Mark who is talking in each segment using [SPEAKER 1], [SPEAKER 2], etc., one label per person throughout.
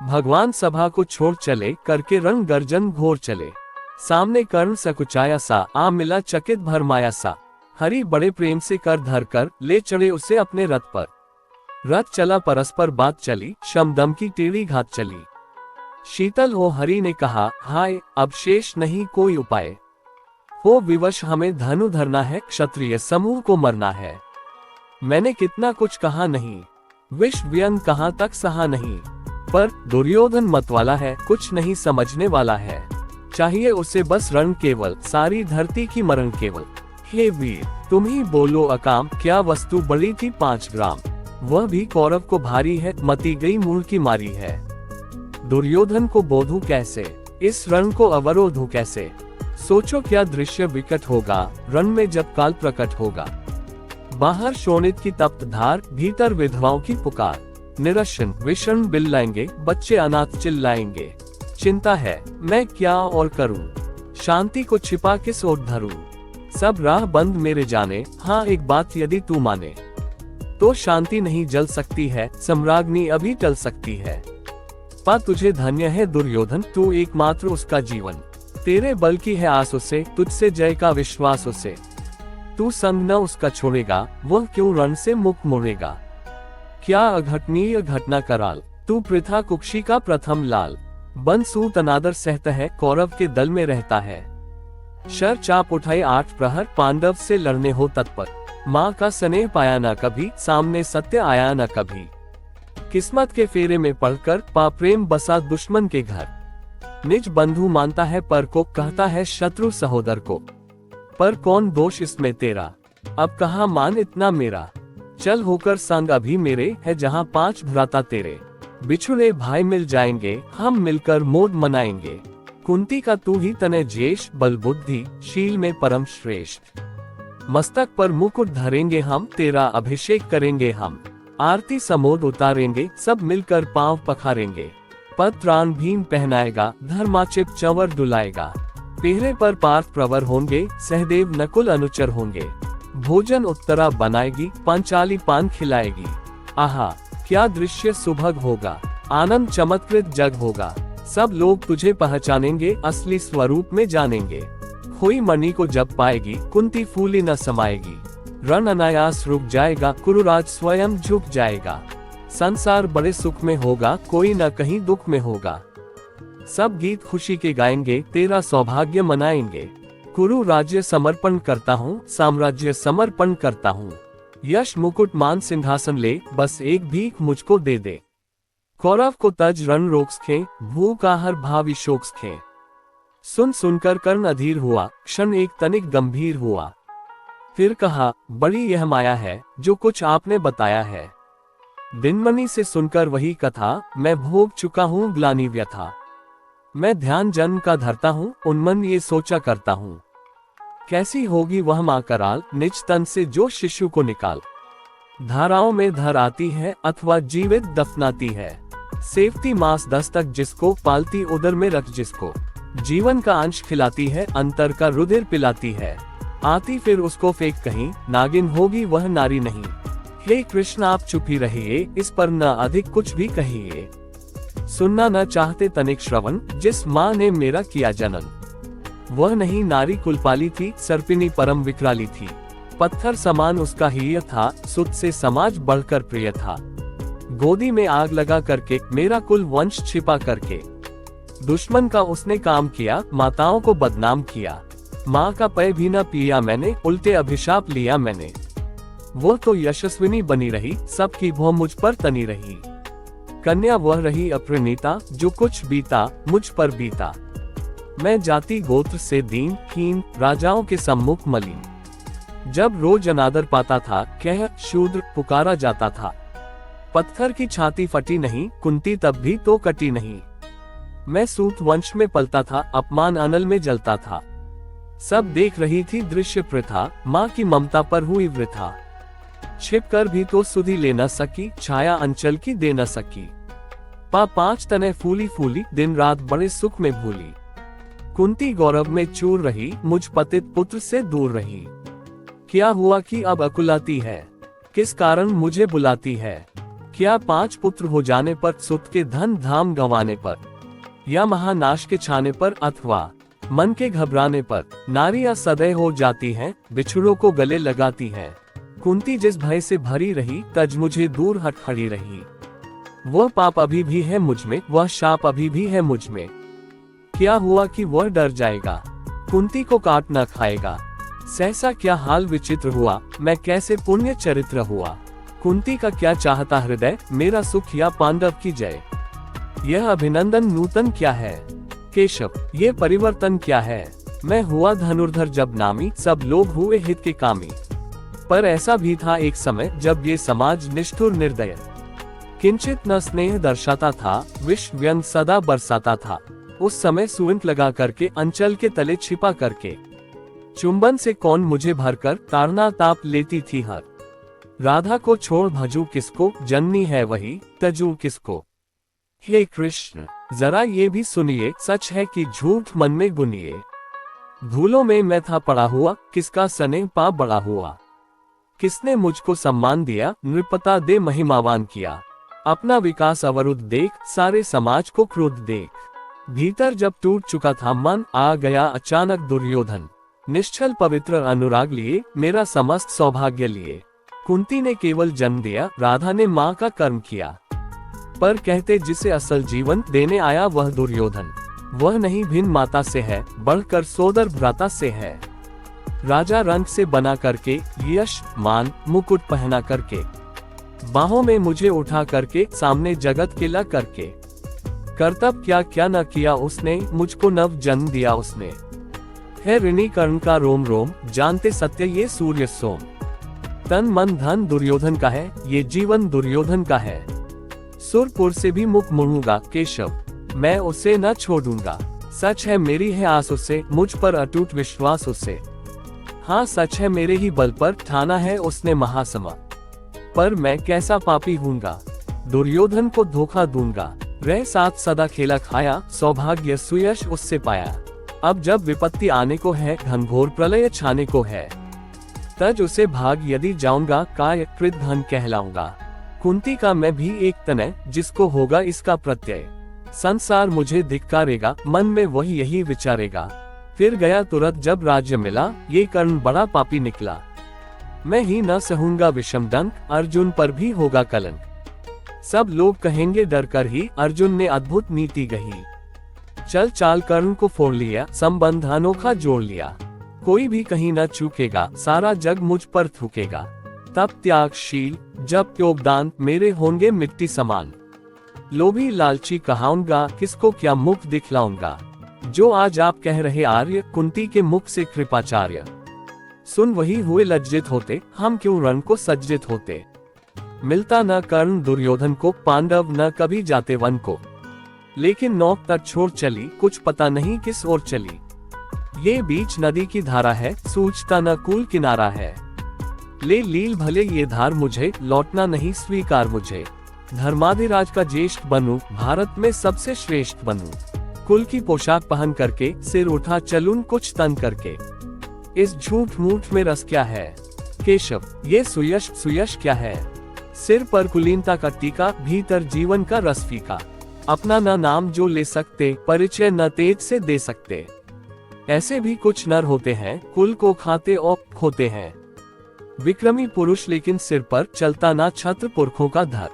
[SPEAKER 1] भगवान सभा को छोड़ चले, करके रण गर्जन घोर चले। सामने कर्ण सकुचाया सा, आ मिला चकित भरमाया सा। हरि बड़े प्रेम से कर धर कर, ले चढ़े उसे अपने रथ पर। रथ चला परस्पर बात चली, शम दम की टेढ़ी घात चली। शीतल हो हरि ने कहा, हाय अब शेष नहीं कोई उपाय। हो विवश हमें धनु धरना है, क्षत्रिय समूह को मरना है। मैंने कितना कुछ कहा नहीं, विष व्यंग कहाँ तक सहा नहीं। पर दुर्योधन मतवाला है, कुछ नहीं समझने वाला है। चाहिए उसे बस रण केवल, सारी धरती की मरण केवल। हे वीर तुम ही बोलो अकाम, क्या वस्तु बड़ी थी 5 ग्राम। वह भी कौरव को भारी है, मती गई मूल की मारी है। दुर्योधन को बोधू कैसे, इस रण को अवरोधू कैसे। सोचो क्या दृश्य विकट होगा, रण में जब काल प्रकट होगा। बाहर शोणित की तप्त धार, भीतर विधवाओं की पुकार। निरशन विषण बिल्लाएंगे, बच्चे अनाथ चिल्लाएंगे। चिंता है मैं क्या और करूं, शांति को छिपा किस ओर धरूं। सब राह बंद मेरे जाने, हाँ एक बात यदि तू माने। तो शांति नहीं जल सकती है, सम्राज्ञी अभी टल सकती है। पा तुझे धन्य है दुर्योधन, तू एकमात्र उसका जीवन। तेरे बल की है आस उसे, तुझसे जय का विश्वास उसे। तू संग न उसका छोड़ेगा, वह क्यों रण से मुख मोड़ेगा। क्या अघटनीय घटना कराल, तू पृथा कुक्षी का प्रथम लाल। बंसूत अनादर सहता है, कौरव के दल में रहता है। शर चाप उठाए 8 प्रहर, पांडव से लड़ने हो तत्पर। माँ का स्नेह पाया न कभी, सामने सत्य आया न कभी। किस्मत के फेरे में पड़कर, पा प्रेम बसा दुश्मन के घर। निज बंधु मानता है पर को, कहता है शत्रु सहोदर को। पर कौन दोष इसमें तेरा, अब कहाँ मान इतना मेरा। चल होकर संग अभी मेरे, है जहाँ 5 भ्राता तेरे। बिछुड़े भाई मिल जाएंगे, हम मिलकर मोद मनाएंगे। कुंती का तू ही तने जेश, बल बुद्धि शील में परम श्रेष्ठ। मस्तक पर मुकुट धरेंगे हम, तेरा अभिषेक करेंगे हम। आरती समोद उतारेंगे, सब मिलकर पांव पखारेंगे। पत्रान भीम पहनाएगा, धर्माचिप चंवर डुलाएगा। पेहरे पर पार्थ प्रवर होंगे, सहदेव नकुल अनुचर होंगे। भोजन उत्तरा बनाएगी, पांचाली पान खिलाएगी। आहा क्या दृश्य सुभग होगा, आनंद चमत्कृत जग होगा। सब लोग तुझे पहचानेंगे, असली स्वरूप में जानेंगे। खोई मणि को जब पाएगी, कुंती फूली न समाएगी। रण अनायास रुक जाएगा, कुरुराज स्वयं झुक जाएगा। संसार बड़े सुख में होगा, कोई न कहीं दुख में होगा। सब गीत खुशी के गाएंगे, तेरा सौभाग्य मनाएंगे। कुरु राज्य समर्पण करता हूँ, साम्राज्य समर्पण करता हूँ। यश मुकुट मान सिंहासन ले, बस एक भीख मुझको दे दे। कौरव को तज रण रोक्स खे, भूख आहर भावी शोक्स खे। सुन सुनकर कर्ण अधीर हुआ, क्षण एक तनिक गंभीर हुआ। फिर कहा, बड़ी यह माया है, जो कुछ आपने बताया है। दिनमणि से सुनकर वही कथा, मैं भोग चुका हूँ ग्लानि व्यथा। मैं ध्यान जन्म का धरता हूँ, उन्मन ये सोचा करता हूँ। कैसी होगी वह माँ कराल, निज तन से जो शिशु को निकाल। धाराओं में धर आती है, अथवा जीवित दफनाती है। सेवती मांस दस्तक जिसको, पालती उदर में रख जिसको। जीवन का अंश खिलाती है, अंतर का रुधिर पिलाती है। आती फिर उसको फेंक कहीं, नागिन होगी वह नारी नहीं। हे कृष्ण आप चुप ही रहिए, इस पर न अधिक कुछ भी कहिए। सुनना न चाहते तनिक श्रवण, जिस माँ ने मेरा किया जनन। वह नहीं नारी कुलपाली थी, सर्पिनी परम विकराली थी। पत्थर समान उसका हिय था, सुत से समाज बढ़कर प्रिय था। गोदी में आग लगा करके, मेरा कुल वंश छिपा करके। दुश्मन का उसने काम किया, माताओं को बदनाम किया। माँ का पय भी न पिया मैंने, उल्टे अभिशाप लिया मैंने। वो तो यशस्विनी बनी रही, सबकी भौ मुझ पर तनी रही। कन्या वह रही अपरिणीता, जो कुछ बीता मुझ पर बीता। मैं जाति गोत्र से दीन हीन, राजाओं के सम्मुख मलिन। जब रोज अनादर पाता था, कह शूद्र पुकारा जाता था। पत्थर की छाती फटी नहीं, कुंती तब भी तो कटी नहीं। मैं सूत वंश में पलता था, अपमान अनल में जलता था। सब देख रही थी दृश्य प्रथा, माँ की ममता पर हुई वृथा। छिप कर भी तो सुधि ले न सकी, छाया अंचल की दे न सकी। 5 तने फूली फूली, दिन रात बड़े सुख में भूली। कुंती गौरव में चूर रही, मुझ पतित पुत्र से दूर रही। क्या हुआ कि अब अकुलाती है, किस कारण मुझे बुलाती है। क्या 5 पुत्र हो जाने पर, सुत के धन धाम गंवाने पर, या महानाश के छाने पर, अथवा मन के घबराने पर नारियां सदैव हो जाती हैं, बिछुड़ों को गले लगाती हैं। कुंती जिस भय से भरी रही, तज मुझे दूर हट खड़ी रही। वह पाप अभी भी है मुझ में, वह शाप अभी भी है मुझ में। क्या हुआ कि वह डर जाएगा, कुंती को काट न खाएगा। सहसा क्या हाल विचित्र हुआ, मैं कैसे पुण्य चरित्र हुआ। कुंती का क्या चाहता हृदय, मेरा सुख या पांडव की जय। यह अभिनंदन नूतन क्या है, केशव ये परिवर्तन क्या है। मैं हुआ धनुर्धर जब नामी, सब लोग हुए हित के कामी। पर ऐसा भी था एक समय, जब ये समाज निष्ठुर निर्दय, किंचित न स्नेह दर्शाता था, विष व्यंग सदा बरसाता था। उस समय सुंठ लगा करके, अंचल के तले छिपा करके, चुंबन से कौन मुझे भरकर ताड़ना ताप लेती थी हर। राधा को छोड़ भजू किसको, जननी है वही तजू किसको। हे कृष्ण जरा ये भी सुनिए, सच है कि झूठ मन में गुनिए। भूलों में मैं था पड़ा हुआ, किसका स्नेह पा बड़ा हुआ। किसने मुझको सम्मान दिया, नृपता दे महिमावान किया। अपना विकास अवरुद्ध देख, सारे समाज को क्रोध देख। भीतर जब टूट चुका था मन, आ गया अचानक दुर्योधन। निश्चल पवित्र अनुराग लिए, मेरा समस्त सौभाग्य लिए। कुंती ने केवल जन्म दिया, राधा ने माँ का कर्म किया। पर कहते जिसे असल जीवन देने आया वह दुर्योधन। वह नहीं भिन्न माता से है, बढ़कर सोदर भ्राता से है। राजा रंग से बना करके, यश मान मुकुट पहना करके, बाहों में मुझे उठा करके, सामने जगत के ला करके। कर्तव्य क्या क्या न किया उसने, मुझको नव जन्म दिया उसने। है ऋणी कर्ण का रोम रोम, जानते सत्य ये सूर्य सोम। तन मन धन दुर्योधन का है, ये जीवन दुर्योधन का है। सुरपुर से भी मुख मोड़ूंगा केशव, मैं उसे न छोड़ूंगा। सच है मेरी है आस उससे, मुझ पर अटूट विश्वास उससे। हाँ सच है मेरे ही बल पर, ठाना है उसने महासमा। पर मैं कैसा पापी हूँगा, दुर्योधन को धोखा दूंगा। रह साथ सदा खेला खाया, सौभाग्य सुयश उससे पाया। अब जब विपत्ति आने को है, घनघोर प्रलय छाने को है, तज उसे भाग यदि जाऊंगा, काय कृत धन कहलाऊंगा। कुंती का मैं भी एक तनय, जिसको होगा इसका प्रत्यय। संसार मुझे धिक्कारेगा, मन में वही यही विचारेगा। फिर गया तुरंत जब राज्य मिला, ये कर्ण बड़ा पापी निकला। मैं ही न सहूंगा विषम दंक, अर्जुन पर भी होगा कलंक। सब लोग कहेंगे डर कर ही, अर्जुन ने अद्भुत नीति गही। चल चाल कर्ण को फोड़ लिया, संबंध अनोखा जोड़ लिया। कोई भी कहीं न चूकेगा, सारा जग मुझ पर थूकेगा। तप त्यागशील जब योगदान, मेरे होंगे मिट्टी समान। लोभी लालची कहाऊंगा, किसको क्या मुख दिखलाऊंगा। जो आज आप कह रहे आर्य, कुंती के मुख से कृपाचार्य। सुन वही हुए लज्जित होते, हम क्यों रण को सज्जित होते। मिलता न कर्ण दुर्योधन को, पांडव न कभी जाते वन को। लेकिन नौक तक छोड़ चली, कुछ पता नहीं किस ओर चली। ये बीच नदी की धारा है, सूझता न कूल किनारा है। ले लील भले ये धार मुझे, लौटना नहीं स्वीकार मुझे। धर्माधिराज का ज्येष्ठ बनूं, भारत में सबसे श्रेष्ठ बनूं। कुल की पोशाक पहन करके, सिर उठा चलूं कुछ तन करके। इस झूठ मूठ में रस क्या है, केशव ये सुयश सुयश क्या है। सिर पर कुलीनता का टीका, भीतर जीवन का रस फीका। अपना न नाम जो ले सकते, परिचय न तेज से दे सकते। ऐसे भी कुछ नर होते हैं, कुल को खाते और खोते हैं। विक्रमी पुरुष लेकिन सिर पर चलता ना छत्र पुरखों का धर।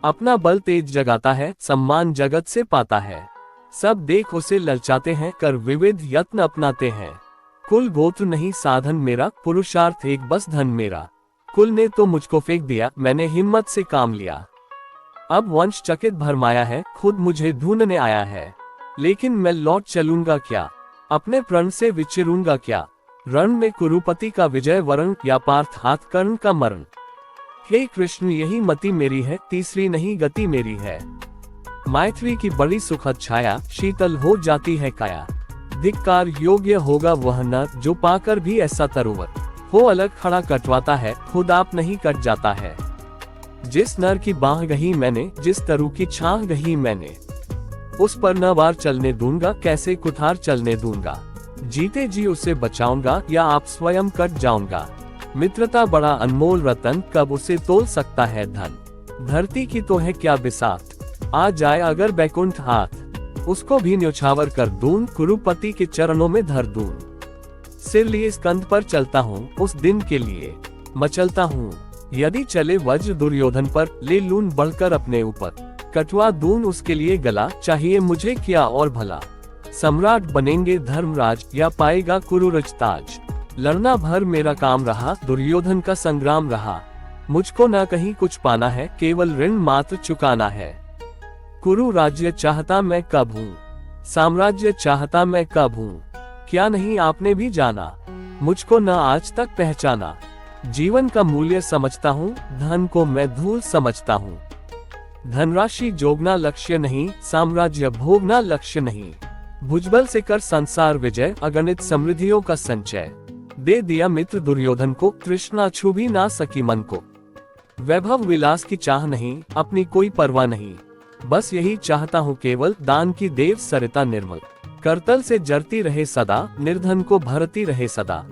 [SPEAKER 1] अपना बल तेज जगाता है, सम्मान जगत से पाता है। सब देख उसे ललचाते हैं, कर विविध यत्न अपनाते हैं। कुल गोत्र नहीं साधन मेरा, पुरुषार्थ एक बस धन मेरा। कुल ने तो मुझको फेंक दिया, मैंने हिम्मत से काम लिया। अब वंश चकित भरमाया है, खुद मुझे ढूंढने आया है। लेकिन मैं लौट चलूंगा क्या, अपने प्रण से विचरूंगा क्या। रण में कुरुपति का विजय वरण, या पार्थ हाथ कर्ण का मरण। हे कृष्ण यही मति मेरी है, तीसरी नहीं गति मेरी है। मैत्री की बड़ी सुखद छाया, शीतल हो जाती है काया। धिक्कार योग्य होगा वह नर, जो पाकर भी ऐसा तरुवर हो अलग खड़ा कटवाता है, खुद आप नहीं कट जाता है। जिस नर की बाह गही मैंने, जिस तरु की छाह गही मैंने, उस पर न वार चलने दूंगा, कैसे कुठार चलने दूंगा। जीते जी उसे बचाऊंगा, या आप स्वयं कट जाऊंगा। मित्रता बड़ा अनमोल रतन, कब उसे तोल सकता है धन। धरती की तो है क्या बिसात, आ जाए अगर बैकुंठ हाथ, उसको भी न्योछावर कर दूं, कुरुपति के चरणों में धर दूं। सिर लिए स्कंद पर चलता हूँ, उस दिन के लिए मचलता हूँ। यदि चले वज्र दुर्योधन पर, ले लूं बढ़कर अपने ऊपर, कटवा दूं उसके लिए गला, चाहिए मुझे क्या और भला। सम्राट बनेंगे धर्मराज, या पाएगा कुरुरज ताज। लड़ना भर मेरा काम रहा, दुर्योधन का संग्राम रहा। मुझको न कहीं कुछ पाना है, केवल ऋण मात्र चुकाना है। कुरु राज्य चाहता मैं कब हूँ, साम्राज्य चाहता मैं कब हूँ। क्या नहीं आपने भी जाना, मुझको न आज तक पहचाना। जीवन का मूल्य समझता हूँ, धन को मैं धूल समझता हूँ। धनराशि जोगना लक्ष्य नहीं, साम्राज्य भोगना लक्ष्य नहीं। भुजबल से कर संसार विजय, अगणित समृद्धियों का संचय। दे दिया मित्र दुर्योधन को, तृष्णा छू भी ना सकी मन को। वैभव विलास की चाह नहीं, अपनी कोई परवाह नहीं। बस यही चाहता हूँ केवल, दान की देव सरिता निर्मल। करतल से जरती रहे सदा, निर्धन को भरती रहे सदा।